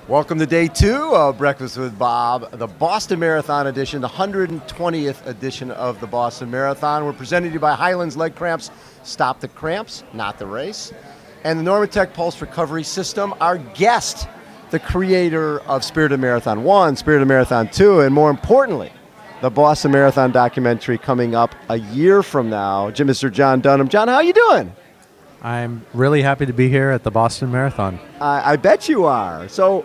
Welcome to day 2 of Breakfast with Bob, the Boston Marathon edition, the 120th edition of the Boston Marathon. We're presented to you by Hyland's Leg Cramps. Stop the cramps, not the race. And the NormaTec Pulse Recovery System. Our guest, the creator of Spirit of Marathon 1, Spirit of Marathon 2, and more importantly, the Boston Marathon documentary coming up a year from now, Mr. Jon Dunham. Jon, how you doing? I'm really happy to be here at the Boston Marathon. I bet you are. So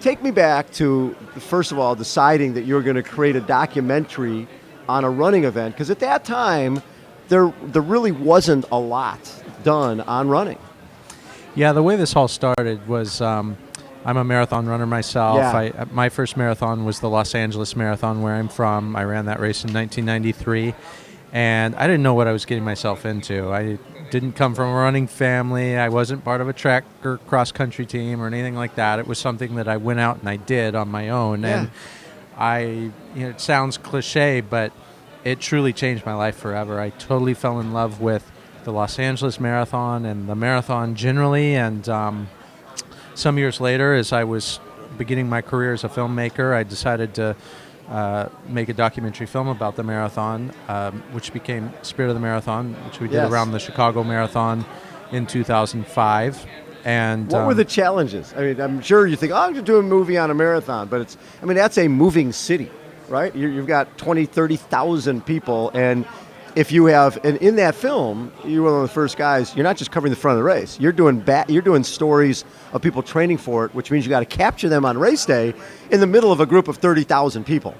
take me back to, first of all, deciding that you were going to create a documentary on a running event, because at that time, there really wasn't a lot done on running. Yeah, the way this all started was I'm a marathon runner myself. Yeah. My first marathon was the Los Angeles Marathon, where I'm from. I ran that race in 1993, and I didn't know what I was getting myself into. I didn't come from a running family. I wasn't part of a track or cross-country team or anything like that. It was something that I went out and I did on my own. Yeah. And it sounds cliche, but it truly changed my life forever. I totally fell in love with the Los Angeles Marathon and the marathon generally. And some years later, as I was beginning my career as a filmmaker, I decided to make a documentary film about the marathon, which became Spirit of the Marathon, which we did around the Chicago Marathon in 2005. And what were the challenges? I mean, I'm sure you think, I'm going to do a movie on a marathon, but that's a moving city, right? You've got 20, 30,000 people, and if you have, and in that film, you were one of the first guys. You're not just covering the front of the race. You're doing stories of people training for it, which means you got to capture them on race day in the middle of a group of 30,000 people.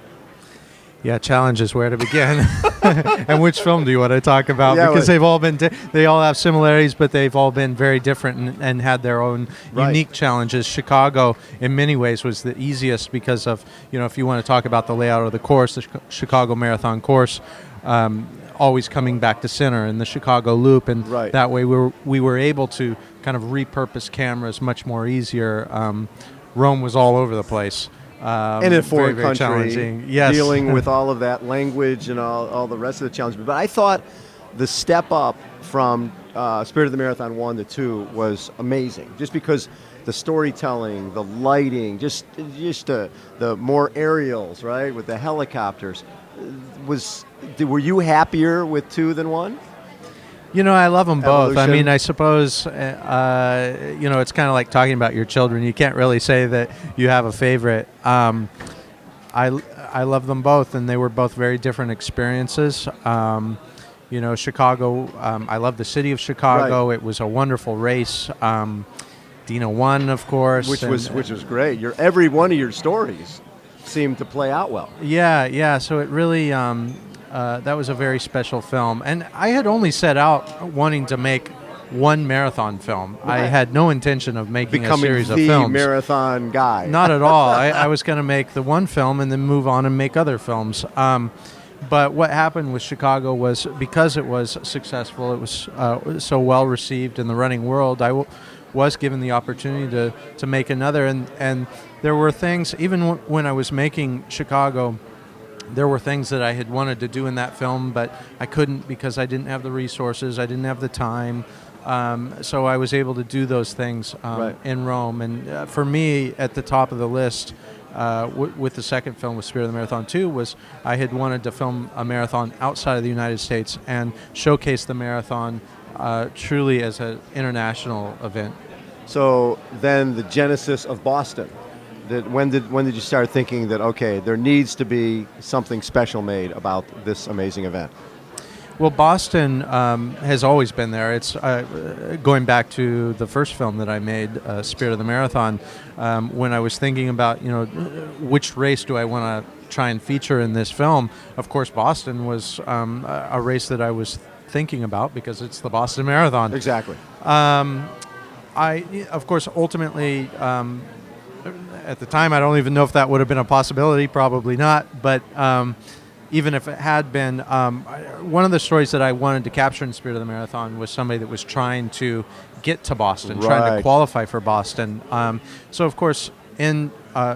Yeah, challenge is where to begin. And which film do you want to talk about? Yeah, because they've all been, they all have similarities, but they've all been very different and had their own unique challenges. Chicago, in many ways, was the easiest because of, if you want to talk about the layout of the course, the Chicago Marathon course, always coming back to center in the Chicago Loop, and that way we were able to kind of repurpose cameras much more easier. Rome was all over the place. In a foreign very country, yes. Dealing with all of that language and all the rest of the challenges. But I thought the step up from Spirit of the Marathon 1 to 2 was amazing, just because the storytelling, the lighting, just the more aerials, right, with the helicopters. Were you happier with 2 than 1? I love them both. Evolution. I mean, I suppose, it's kind of like talking about your children. You can't really say that you have a favorite. I love them both, and they were both very different experiences. Chicago, I love the city of Chicago. It was a wonderful race. Dina won, of course. Which was great. Every one of your stories seemed to play out well. Yeah. So it really... that was a very special film. And I had only set out wanting to make one marathon film. Right. I had no intention of making a series of films. Becoming the marathon guy. Not at all. I was going to make the one film and then move on and make other films. But what happened with Chicago was, because it was successful, it was so well received in the running world, I was given the opportunity to make another. And there were things, even when I was making Chicago, there were things that I had wanted to do in that film, but I couldn't because I didn't have the resources, I didn't have the time. So I was able to do those things in Rome. And for me, at the top of the list, with the second film, with Spirit of the Marathon 2, was I had wanted to film a marathon outside of the United States and showcase the marathon truly as an international event. So then the genesis of Boston. When did you start thinking that, okay, there needs to be something special made about this amazing event? Well, Boston has always been there. It's going back to the first film that I made, Spirit of the Marathon. When I was thinking about, which race do I want to try and feature in this film, of course, Boston was a race that I was thinking about because it's the Boston Marathon. Exactly. Of course, ultimately... at the time, I don't even know if that would have been a possibility. Probably not. But even if it had been, one of the stories that I wanted to capture in Spirit of the Marathon was somebody that was trying to get to Boston, trying to qualify for Boston. So, of course, in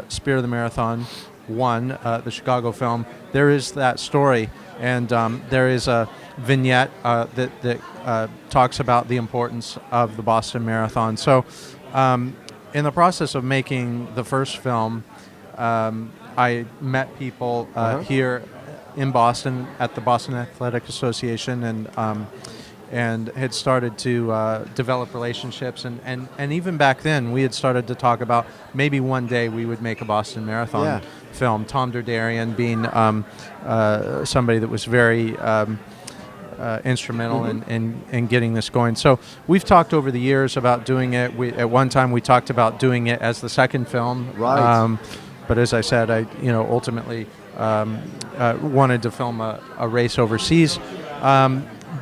Spirit of the Marathon 1, the Chicago film, there is that story. And there is a vignette that talks about the importance of the Boston Marathon. So in the process of making the first film, I met people here in Boston at the Boston Athletic Association, and had started to develop relationships. And even back then, we had started to talk about maybe one day we would make a Boston Marathon film. Tom Derderian being somebody that was very instrumental in getting this going. So we've talked over the years about doing it. At one time we talked about doing it as the second film. Right. But as I said, I ultimately wanted to film a race overseas.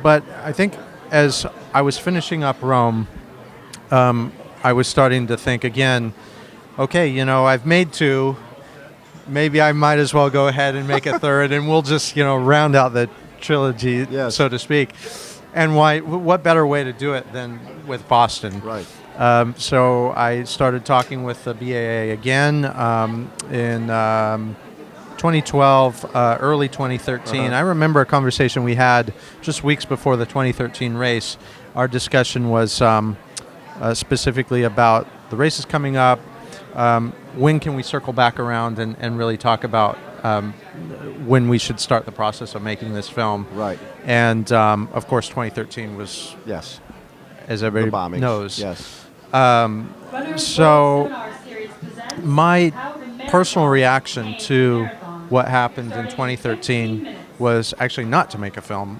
But I think as I was finishing up Rome, I was starting to think again, okay, I've made two. Maybe I might as well go ahead and make a third, and we'll just, round out the trilogy, so to speak. And what better way to do it than with Boston? Right. So I started talking with the BAA again in 2012, early 2013. I remember a conversation we had just weeks before the 2013 race. Our discussion was specifically about the races coming up. When can we circle back around and really talk about when we should start the process of making this film? Right. And of course, 2013 was, as everybody knows. Yes. So my personal reaction to what happened in 2013 was actually not to make a film.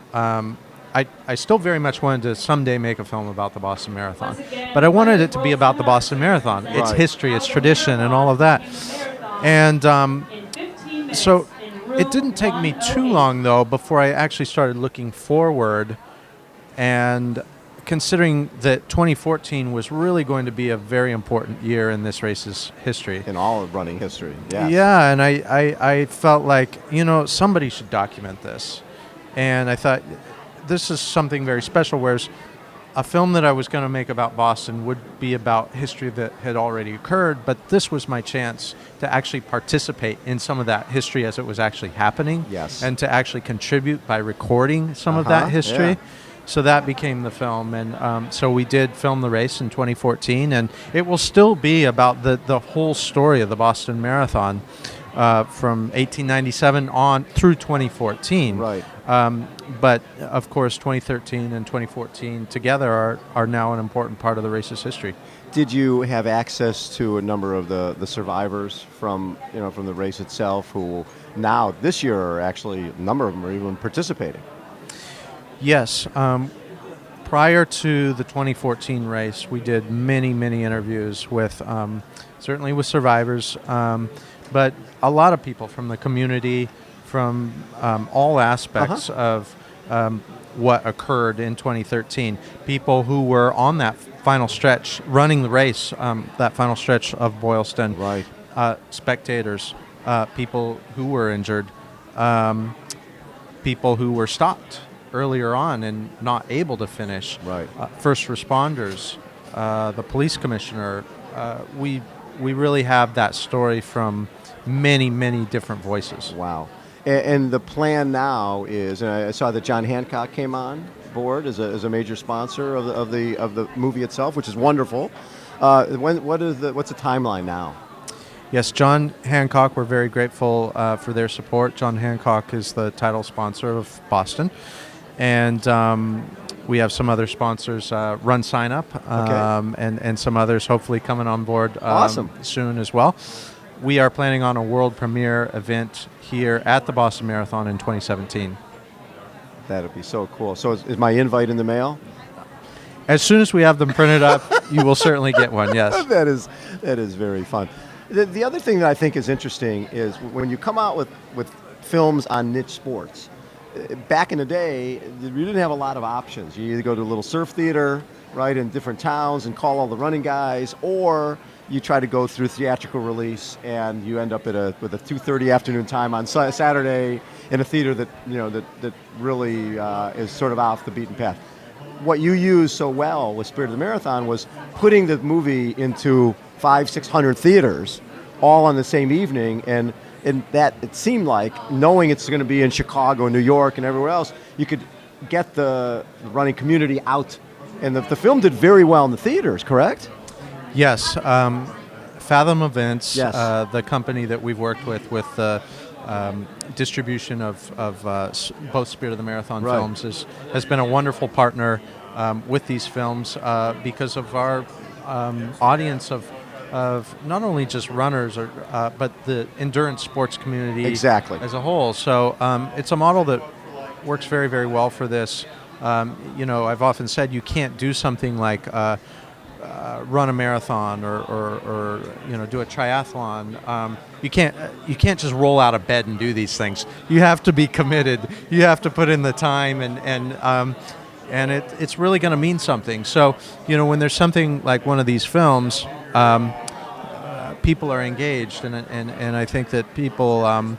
I still very much wanted to someday make a film about the Boston Marathon, but I wanted it to be about the Boston Marathon, its history, its tradition, and all of that. And so it didn't take me too long, though, before I actually started looking forward and considering that 2014 was really going to be a very important year in this race's history. In all of running history, yes. Yeah, and I felt like, somebody should document this. And I thought, this is something very special, whereas a film that I was going to make about Boston would be about history that had already occurred, but this was my chance to actually participate in some of that history as it was actually happening, and to actually contribute by recording some of that history. So that became the film, and so we did film the race in 2014, and it will still be about the whole story of the Boston Marathon from 1897 on through 2014. Right. But of course, 2013 and 2014 together are now an important part of the race's history. Did you have access to a number of the survivors from the race itself, who now this year are actually, a number of them are even participating? Yes. Prior to the 2014 race, we did many, many interviews with, certainly with survivors, but a lot of people from the community, from all aspects of what occurred in 2013. People who were on that final stretch, running the race, that final stretch of Boylston. Right. Spectators, people who were injured, people who were stopped earlier on and not able to finish. Right. First responders, the police commissioner. We really have that story from many, many different voices. Wow. And the plan now is, and I saw that John Hancock came on board as a major sponsor of the movie itself, which is wonderful. What's the timeline now? Yes, John Hancock, we're very grateful for their support. John Hancock is the title sponsor of Boston. And we have some other sponsors, Run Sign Up, and some others hopefully coming on board soon as well. We are planning on a world premiere event here at the Boston Marathon in 2017. That'd be so cool. So is my invite in the mail? As soon as we have them printed up, you will certainly get one, yes. That is very fun. The other thing that I think is interesting is when you come out with films on niche sports, back in the day, you didn't have a lot of options. You either go to a little surf theater, right, in different towns and call all the running guys, or you try to go through theatrical release and you end up with a 2:30 afternoon time on Saturday in a theater that that really is sort of off the beaten path. What you used so well with Spirit of the Marathon was putting the movie into 500-600 theaters all on the same evening, and that it seemed like, knowing it's going to be in Chicago, New York, and everywhere else, you could get the running community out. And the film did very well in the theaters, correct? Yes, Fathom Events, Yes. the company that we've worked with the distribution of both Spirit of the Marathon Right. films, has been a wonderful partner with these films because of our audience of not only just runners but the endurance sports community Exactly. as a whole. So it's a model that works very, very well for this. I've often said you can't do something like run a marathon or do a triathlon. You can't just roll out of bed and do these things. You have to be committed. You have to put in the time, and it's really going to mean something. So when there's something like one of these films, people are engaged, and I think that people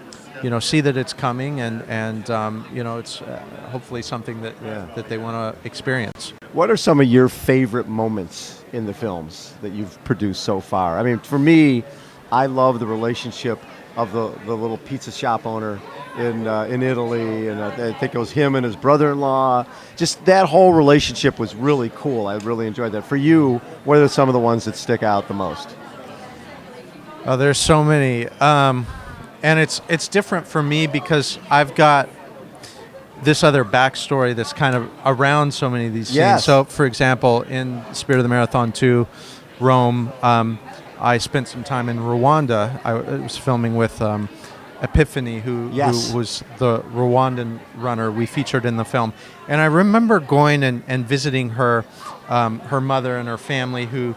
see that it's coming, and it's hopefully something that they want to experience. What are some of your favorite moments in the films that you've produced so far? I mean, for me, I love the relationship of the little pizza shop owner in Italy, and I think it was him and his brother-in-law. Just that whole relationship was really cool. I really enjoyed that. For you, what are some of the ones that stick out the most? Oh, there's so many, and it's different for me because I've got this other backstory that's kind of around so many of these scenes. Yes. So, for example, in Spirit of the Marathon 2, Rome, I spent some time in Rwanda. I was filming with Epiphany, who was the Rwandan runner we featured in the film. And I remember going and visiting her mother and her family, who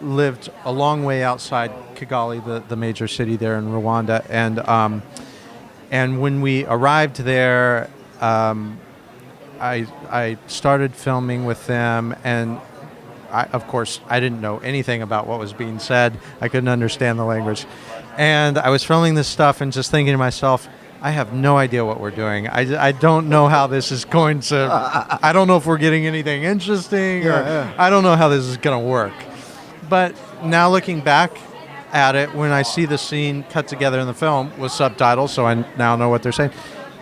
lived a long way outside Kigali, the major city there in Rwanda. And when we arrived there, I started filming with them, and of course, I didn't know anything about what was being said. I couldn't understand the language. And I was filming this stuff and just thinking to myself, I have no idea what we're doing. I don't know how this is going to... I don't know if we're getting anything interesting, I don't know how this is going to work. But now looking back at it, when I see the scene cut together in the film with subtitles, so I now know what they're saying,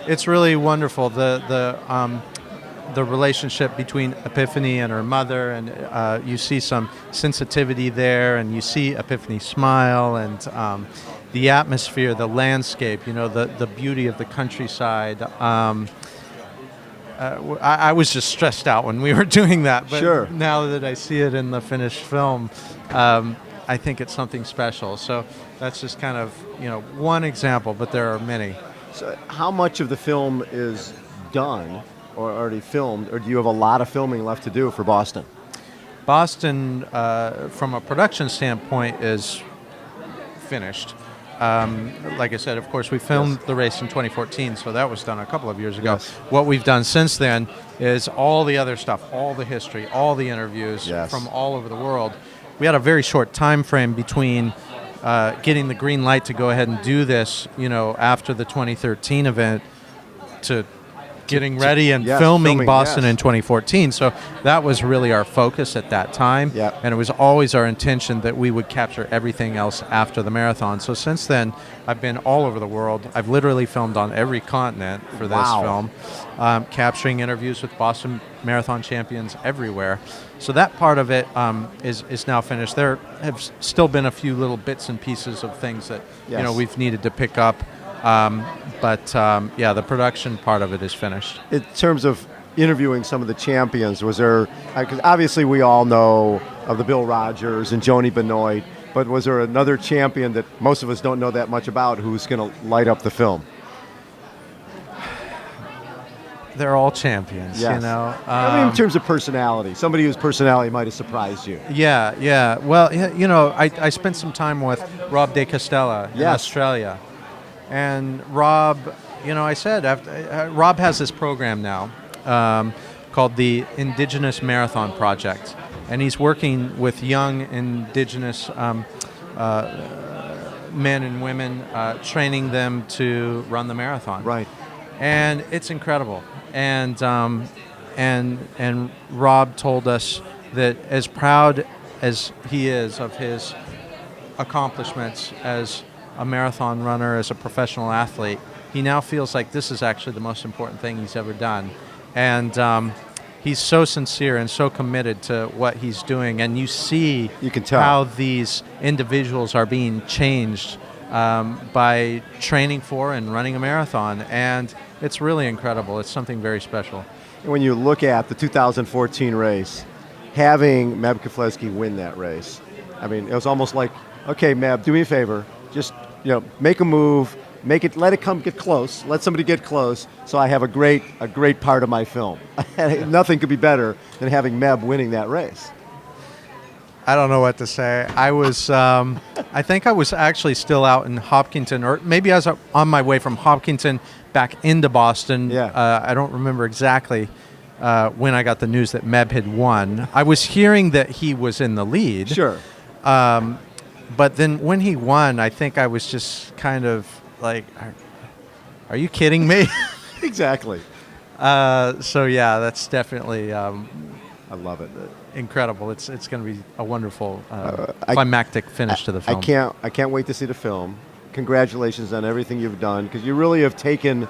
it's really wonderful. The relationship between Epiphany and her mother, and you see some sensitivity there, and you see Epiphany smile, and the atmosphere, the landscape, the beauty of the countryside. I was just stressed out when we were doing that, but Sure. Now that I see it in the finished film, I think it's something special. So that's just kind of one example, but there are many. So how much of the film is done or already filmed, or do you have a lot of filming left to do for Boston? Boston, from a production standpoint, is finished. Like I said, of course, we filmed the race in 2014, so that was done a couple of years ago. Yes. What we've done since then is all the other stuff, all the history, all the interviews from all over the world. We had a very short time frame between getting the green light to go ahead and do this, after the 2013 event, to getting ready and filming Boston in 2014. So that was really our focus at that time. Yep. And it was always our intention that we would capture everything else after the marathon. So since then, I've been all over the world. I've literally filmed on every continent for this film, capturing interviews with Boston Marathon champions everywhere. So that part of it is now finished. There have still been a few little bits and pieces of things that we've needed to pick up. But the production part of it is finished. In terms of interviewing some of the champions, was there, because obviously we all know of the Bill Rogers and Joni Benoit, but was there another champion that most of us don't know that much about who's going to light up the film? They're all champions, I mean, in terms of personality, somebody whose personality might have surprised you. Yeah. Well, I spent some time with Rob De Castella in Australia. And Rob, I said, Rob has this program now called the Indigenous Marathon Project. And he's working with young Indigenous men and women, training them to run the marathon. Right. And it's incredible. And Rob told us that as proud as he is of his accomplishments as a marathon runner, as a professional athlete, he now feels like this is actually the most important thing he's ever done. And he's so sincere and so committed to what he's doing, and you can tell how these individuals are being changed by training for and running a marathon, and it's really incredible. It's something very special. When you look at the 2014 race, having Meb Keflezighi win that race, I mean, it was almost like, okay, Meb, do me a favor, just make a move, let it get close, let somebody get close, so I have a great part of my film. Nothing could be better than having Meb winning that race. I don't know what to say. I was, I think I was actually still out in Hopkinton, or maybe I was on my way from Hopkinton back into Boston. Yeah. I don't remember exactly when I got the news that Meb had won. I was hearing that he was in the lead. Sure. But then when he won, I think I was just kind of like, are you kidding me? Exactly. So yeah, that's definitely I love it. incredible. It's going to be a wonderful climactic finish to the film. I can't wait to see the film. Congratulations on everything you've done, because you really have taken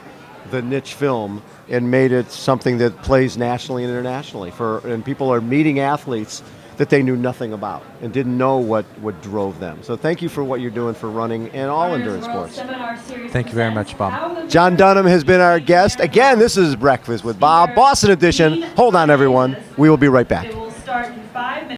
the niche film and made it something that plays nationally and internationally. And people are meeting athletes that they knew nothing about and didn't know what drove them. So thank you for what you're doing for running and all endurance sports. Thank you very much, Bob. Jon Dunham has been our guest. Again, this is Breakfast with Bob, Boston edition. Hold on, everyone. We will be right back.